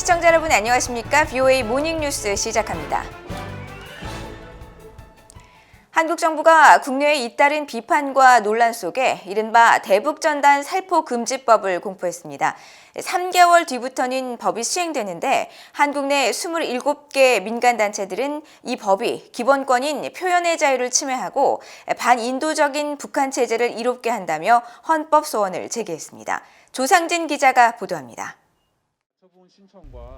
시청자 여러분 안녕하십니까? VOA 모닝뉴스 시작합니다. 한국 정부가 국내에 잇따른 비판과 논란 속에 이른바 대북전단 살포금지법을 공포했습니다. 3개월 뒤부터는 법이 시행되는데 한국 내 27개 민간단체들은 이 법이 기본권인 표현의 자유를 침해하고 반인도적인 북한 체제를 이롭게 한다며 헌법 소원을 제기했습니다. 조상진 기자가 보도합니다.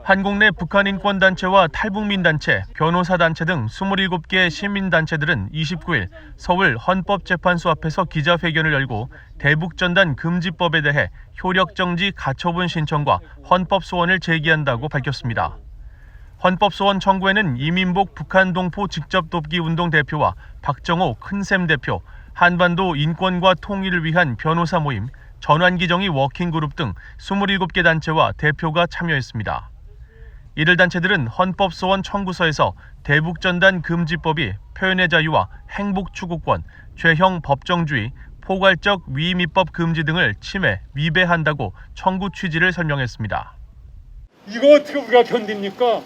한국 내 북한 인권단체와 탈북민단체, 변호사단체 등 27개 시민단체들은 29일 서울 헌법재판소 앞에서 기자회견을 열고 대북전단 금지법에 대해 효력정지 가처분 신청과 헌법소원을 제기한다고 밝혔습니다. 헌법소원 청구에는 이민복 북한 동포 직접돕기 운동 대표와 박정호 큰샘 대표, 한반도 인권과 통일을 위한 변호사 모임, 전환기정의 워킹그룹 등 27개 단체와 대표가 참여했습니다. 이들 단체들은 헌법소원 청구서에서 대북전단 금지법이 표현의 자유와 행복추구권, 죄형 법정주의, 포괄적 위임입법 금지 등을 침해, 위배한다고 청구 취지를 설명했습니다. 이거 어떻게 우리가 견딥니까?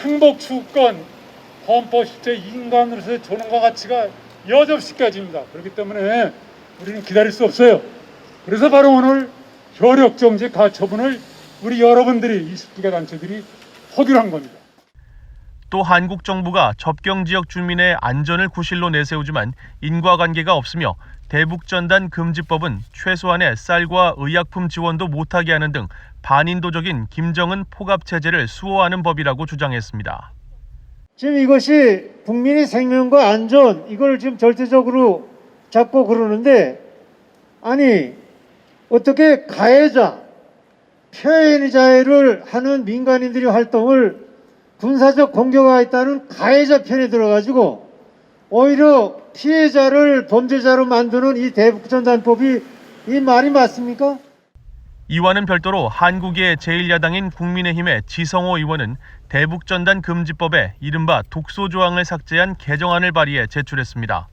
행복추구권, 헌법 10조 인간으로서의 존엄과 가치가 여접시 깨집니다. 그렇기 때문에 우리는 기다릴 수 없어요. 그래서 바로 오늘 효력정지 가처분을 우리 여러분들이 29개 단체들이 허기로 한 겁니다. 또 한국 정부가 접경 지역 주민의 안전을 구실로 내세우지만 인과관계가 없으며 대북전단 금지법은 최소한의 쌀과 의약품 지원도 못하게 하는 등 반인도적인 김정은 포갑체제를 수호하는 법이라고 주장했습니다. 지금 이것이 국민의 생명과 안전 이걸 지금 절대적으로 잡고 그러는데 아니 어떻게 가해자, 표현의 자유를 하는 민간인들의 활동을 군사적 공격에 있다는 가해자 편에 들어가지고 오히려 피해자를 범죄자로 만드는 이 대북전단법이 이 말이 맞습니까? 이와는 별도로 한국의 제1야당인 국민의힘의 지성호 의원은 대북전단 금지법에 이른바 독소조항을 삭제한 개정안을 발의해 제출했습니다.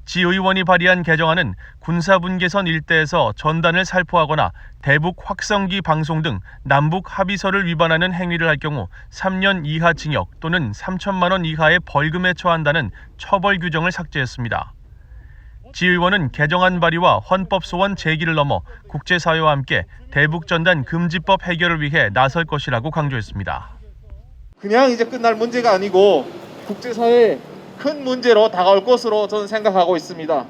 지 의원이 발의한 개정안은 군사분계선 일대에서 전단을 살포하거나 대북 확성기 방송 등 남북 합의서를 위반하는 행위를 할 경우 3년 이하 징역 또는 3천만 원 이하의 벌금에 처한다는 처벌 규정을 삭제했습니다. 지 의원은 개정안 발의와 헌법소원 제기를 넘어 국제사회와 함께 대북전단 금지법 해결을 위해 나설 것이라고 강조했습니다. 그냥 이제 끝날 문제가 아니고 국제사회에 큰 문제로 다가올 것으로 저는 생각하고 있습니다.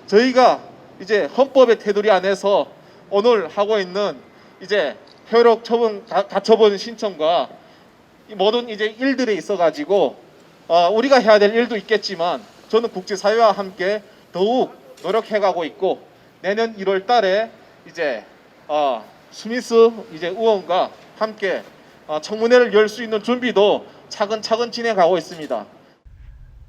저희가 이제 헌법의 테두리 안에서 오늘 하고 있는 이제 효력 처분 가처분 신청과 이 모든 이제 일들에 있어 가지고 우리가 해야 될 일도 있겠지만 저는 국제사회와 함께 더욱 노력해가고 있고 내년 1월달에 이제 스미스 이제 의원과 함께 청문회를 열 수 있는 준비도 차근차근 진행하고 있습니다.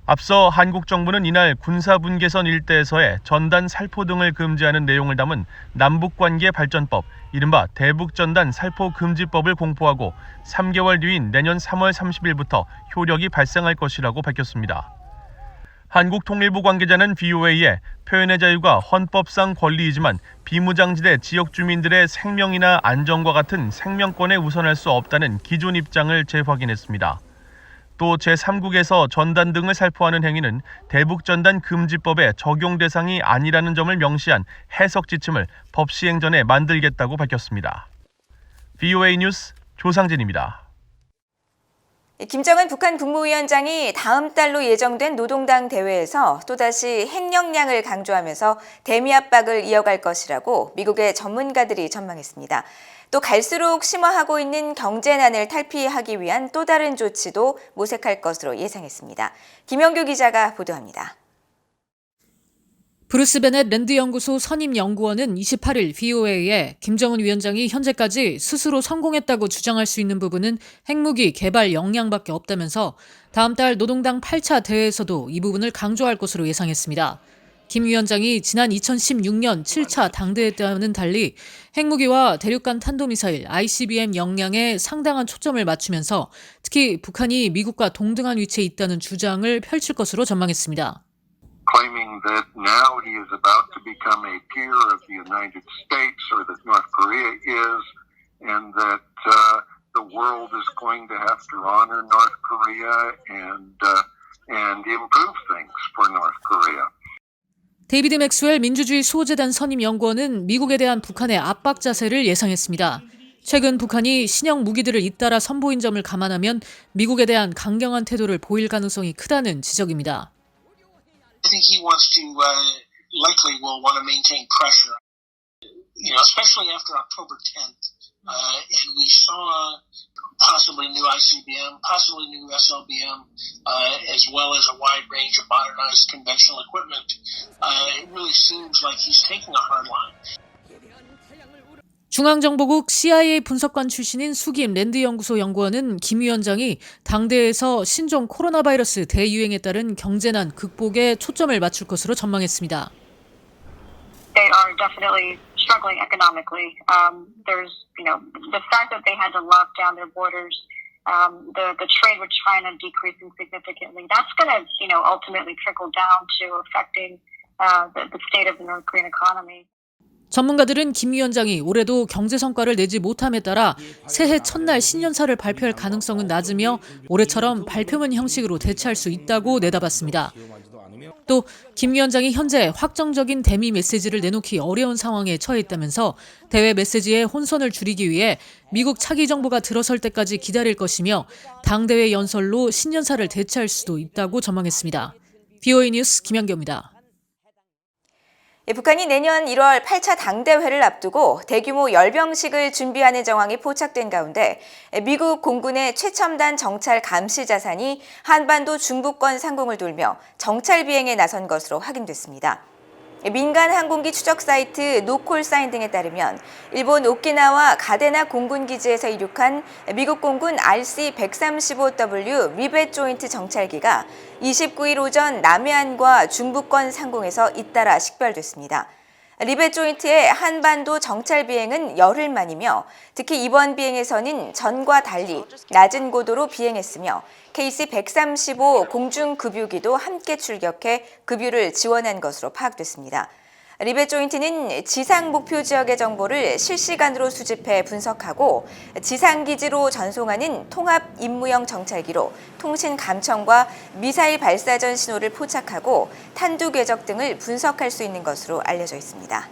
앞서 한국 정부는 이날 군사분계선 일대에서의 전단 살포 등을 금지하는 내용을 담은 남북관계 발전법, 이른바 대북전단 살포 금지법을 공포하고 3개월 뒤인 내년 3월 30일부터 효력이 발생할 것이라고 밝혔습니다. 한국통일부 관계자는 VOA에 표현의 자유가 헌법상 권리이지만 비무장지대 지역 주민들의 생명이나 안전과 같은 생명권에 우선할 수 없다는 기존 입장을 재확인했습니다. 또 제3국에서 전단 등을 살포하는 행위는 대북전단 금지법의 적용 대상이 아니라는 점을 명시한 해석 지침을 법 시행 전에 만들겠다고 밝혔습니다. VOA 뉴스 조상진입니다. 김정은 북한 국무위원장이 다음 달로 예정된 노동당 대회에서 또다시 핵 역량을 강조하면서 대미 압박을 이어갈 것이라고 미국의 전문가들이 전망했습니다. 또 갈수록 심화하고 있는 경제난을 탈피하기 위한 또 다른 조치도 모색할 것으로 예상했습니다. 김영규 기자가 보도합니다. 브루스 베넷 랜드 연구소 선임 연구원은 28일 VOA에 김정은 위원장이 현재까지 스스로 성공했다고 주장할 수 있는 부분은 핵무기 개발 역량밖에 없다면서 다음 달 노동당 8차 대회에서도 이 부분을 강조할 것으로 예상했습니다. 김 위원장이 지난 2016년 7차 당대회 때와는 달리 핵무기와 대륙간 탄도미사일 ICBM 역량에 상당한 초점을 맞추면서 특히 북한이 미국과 동등한 위치에 있다는 주장을 펼칠 것으로 전망했습니다. Claiming that now he is about to become a peer of the United States or that North Korea is, and that the world is going to have to honor North Korea and improve things for North Korea. 데이비드 맥스웰 민주주의 수호재단 선임 연구원은 미국에 대한 북한의 압박 자세를 예상했습니다. 최근 북한이 신형 무기들을 잇따라 선보인 점을 감안하면 미국에 대한 강경한 태도를 보일 가능성이 크다는 지적입니다. I think he wants to likely will want to maintain pressure, especially after October 10th. And we saw possibly new ICBM, possibly new SLBM, as well as a wide range of modernized conventional equipment. It really seems like he's taking a hard line. 중앙정보국 CIA 분석관 출신인 수김 랜드연구소 연구원은 김 위원장이 당대에서 신종 코로나 바이러스 대유행에 따른 경제난 극복에 초점을 맞출 것으로 전망했습니다. They are definitely struggling economically. There's, the fact that they had to lock down their borders, the trade with China decreasing significantly. That's going to, ultimately trickle down to affecting the state of the North Korean economy. 전문가들은 김 위원장이 올해도 경제 성과를 내지 못함에 따라 새해 첫날 신년사를 발표할 가능성은 낮으며 올해처럼 발표문 형식으로 대체할 수 있다고 내다봤습니다. 또 김 위원장이 현재 확정적인 대미 메시지를 내놓기 어려운 상황에 처해 있다면서 대외 메시지의 혼선을 줄이기 위해 미국 차기 정부가 들어설 때까지 기다릴 것이며 당대회 연설로 신년사를 대체할 수도 있다고 전망했습니다. BOA 뉴스 김현경입니다. 북한이 내년 1월 8차 당대회를 앞두고 대규모 열병식을 준비하는 정황이 포착된 가운데 미국 공군의 최첨단 정찰 감시 자산이 한반도 중부권 상공을 돌며 정찰 비행에 나선 것으로 확인됐습니다. 민간 항공기 추적 사이트 노콜사인 등에 따르면 일본 오키나와 가데나 공군기지에서 이륙한 미국 공군 RC-135W 리벳 조인트 정찰기가 29일 오전 남해안과 중부권 상공에서 잇따라 식별됐습니다. 리벳 조인트의 한반도 정찰 비행은 열흘 만이며 특히 이번 비행에서는 전과 달리 낮은 고도로 비행했으며 KC-135 공중급유기도 함께 출격해 급유를 지원한 것으로 파악됐습니다. 리벳 조인트는 지상 목표 지역의 정보를 실시간으로 수집해 분석하고 지상기지로 전송하는 통합 임무형 정찰기로 통신 감청과 미사일 발사 전 신호를 포착하고 탄두 궤적 등을 분석할 수 있는 것으로 알려져 있습니다.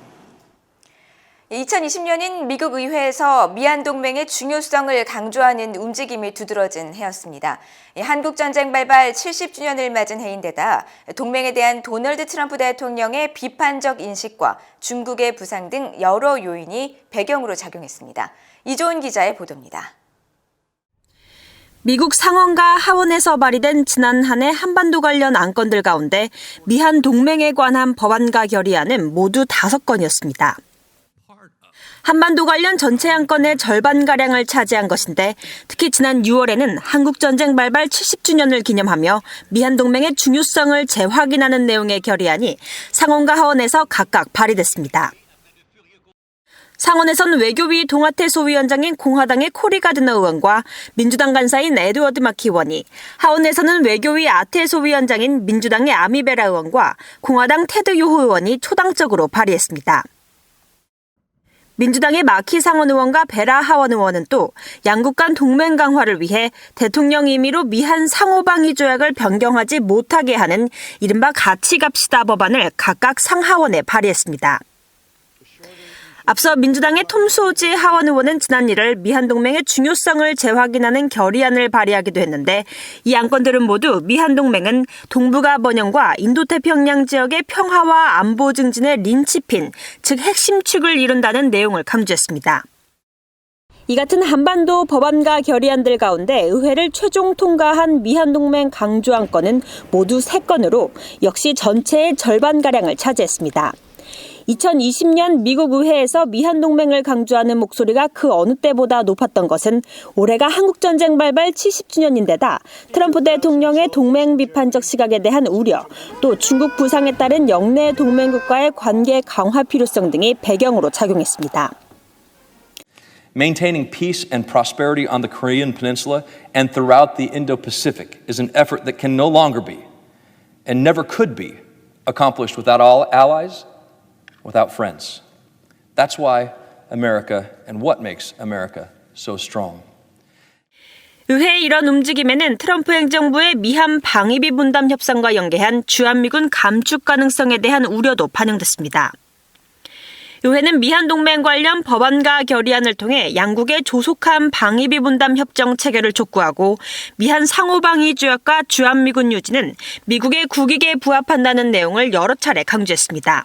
2020년인 미국 의회에서 미한 동맹의 중요성을 강조하는 움직임이 두드러진 해였습니다. 한국전쟁 발발 70주년을 맞은 해인데다 동맹에 대한 도널드 트럼프 대통령의 비판적 인식과 중국의 부상 등 여러 요인이 배경으로 작용했습니다. 이조은 기자의 보도입니다. 미국 상원과 하원에서 발의된 지난 한 해 한반도 관련 안건들 가운데 미한 동맹에 관한 법안과 결의안은 모두 5건이었습니다. 한반도 관련 전체 안건의 절반가량을 차지한 것인데 특히 지난 6월에는 한국전쟁 발발 70주년을 기념하며 미한동맹의 중요성을 재확인하는 내용의 결의안이 상원과 하원에서 각각 발의됐습니다. 상원에서는 외교위 동아태 소위원장인 공화당의 코리 가드너 의원과 민주당 간사인 에드워드 마키 의원이, 하원에서는 외교위 아태 소위원장인 민주당의 아미베라 의원과 공화당 테드 요호 의원이 초당적으로 발의했습니다. 민주당의 마키 상원 의원과 베라 하원 의원은 또 양국 간 동맹 강화를 위해 대통령 임의로 미한 상호방위 조약을 변경하지 못하게 하는 이른바 같이 갑시다 법안을 각각 상하원에 발의했습니다. 앞서 민주당의 톰 소지 하원 의원은 지난 1월 미한 동맹의 중요성을 재확인하는 결의안을 발의하기도 했는데 이 안건들은 모두 미한 동맹은 동북아 번영과 인도태평양 지역의 평화와 안보 증진의 린치핀, 즉 핵심축을 이룬다는 내용을 강조했습니다. 이 같은 한반도 법안과 결의안들 가운데 의회를 최종 통과한 미한 동맹 강조 안건은 모두 3건으로 역시 전체의 절반가량을 차지했습니다. 2020년 미국 의회에서 미한 동맹을 강조하는 목소리가 그 어느 때보다 높았던 것은 올해가 한국전쟁 발발 70주년인데다 트럼프 대통령의 동맹 비판적 시각에 대한 우려, 또 중국 부상에 따른 영내 동맹국과의 관계 강화 필요성 등이 배경으로 작용했습니다. Maintaining peace and prosperity on the Korean Peninsula and throughout the Indo-Pacific is an effort that can no longer be and never could be accomplished without all allies, without friends. That's why America and what makes America so strong. 의회의 이런 움직임에는 트럼프 행정부의 미한 방위비 분담 협상과 연계한 주한미군 감축 가능성에 대한 우려도 반영됐습니다. 의회는 미한 동맹 관련 법안과 결의안을 통해 양국의 조속한 방위비 분담 협정 체결을 촉구하고 미한 상호방위 조약과 주한미군 유지는 미국의 국익에 부합한다는 내용을 여러 차례 강조했습니다.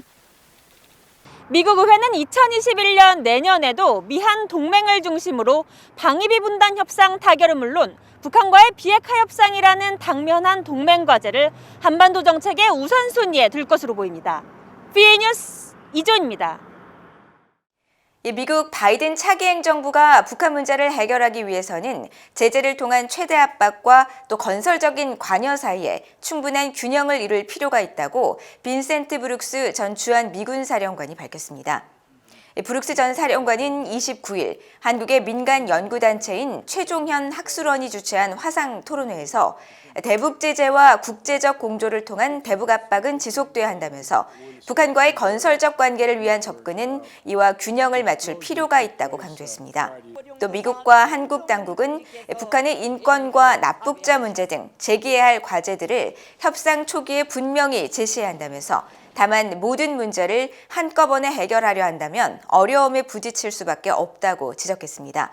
미국 의회는 2021년 내년에도 미한 동맹을 중심으로 방위비 분담 협상 타결은 물론 북한과의 비핵화 협상이라는 당면한 동맹 과제를 한반도 정책의 우선순위에 둘 것으로 보입니다. BA 뉴스 이조입니다. 미국 바이든 차기 행정부가 북한 문제를 해결하기 위해서는 제재를 통한 최대 압박과 또 건설적인 관여 사이에 충분한 균형을 이룰 필요가 있다고 빈센트 브룩스 전 주한 미군 사령관이 밝혔습니다. 브룩스 전 사령관은 29일 한국의 민간 연구단체인 최종현 학술원이 주최한 화상 토론회에서 대북 제재와 국제적 공조를 통한 대북 압박은 지속돼야 한다면서 북한과의 건설적 관계를 위한 접근은 이와 균형을 맞출 필요가 있다고 강조했습니다. 또 미국과 한국 당국은 북한의 인권과 납북자 문제 등 제기해야 할 과제들을 협상 초기에 분명히 제시해야 한다면서 다만 모든 문제를 한꺼번에 해결하려 한다면 어려움에 부딪힐 수밖에 없다고 지적했습니다.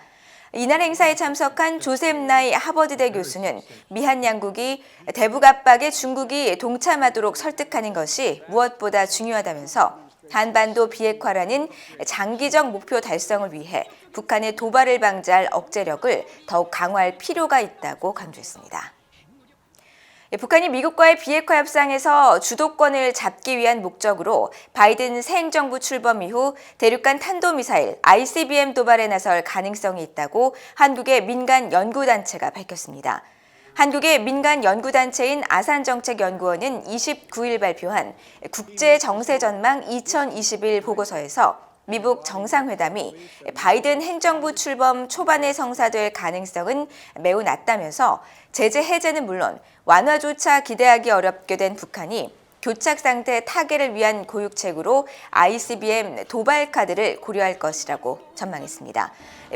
이날 행사에 참석한 조셉 나이 하버드대 교수는 미한 양국이 대북 압박에 중국이 동참하도록 설득하는 것이 무엇보다 중요하다면서 한반도 비핵화라는 장기적 목표 달성을 위해 북한의 도발을 방지할 억제력을 더욱 강화할 필요가 있다고 강조했습니다. 북한이 미국과의 비핵화 협상에서 주도권을 잡기 위한 목적으로 바이든 새 행정부 출범 이후 대륙간 탄도미사일 ICBM 도발에 나설 가능성이 있다고 한국의 민간 연구단체가 밝혔습니다. 한국의 민간 연구단체인 아산정책연구원은 29일 발표한 국제정세전망 2021 보고서에서 미북 정상회담이 바이든 행정부 출범 초반에 성사될 가능성은 매우 낮다면서 제재 해제는 물론 완화조차 기대하기 어렵게 된 북한이 교착 상태 타개를 위한 고육책으로 ICBM 도발 카드를 고려할 것이라고 전망했습니다.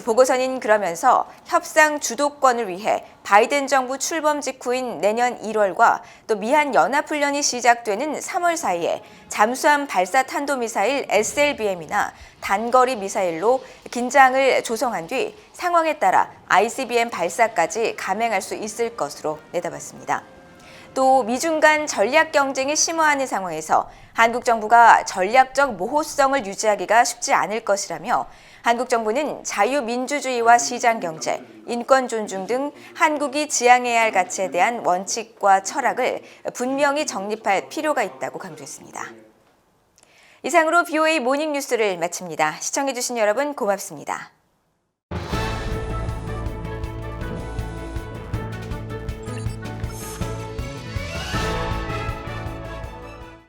보고서는 그러면서 협상 주도권을 위해 바이든 정부 출범 직후인 내년 1월과 또 미한 연합훈련이 시작되는 3월 사이에 잠수함 발사 탄도미사일 SLBM이나 단거리 미사일로 긴장을 조성한 뒤 상황에 따라 ICBM 발사까지 감행할 수 있을 것으로 내다봤습니다. 또 미중 간 전략 경쟁이 심화하는 상황에서 한국 정부가 전략적 모호성을 유지하기가 쉽지 않을 것이라며 한국 정부는 자유민주주의와 시장경제, 인권 존중 등 한국이 지향해야 할 가치에 대한 원칙과 철학을 분명히 정립할 필요가 있다고 강조했습니다. 이상으로 BOA 모닝뉴스를 마칩니다. 시청해주신 여러분 고맙습니다.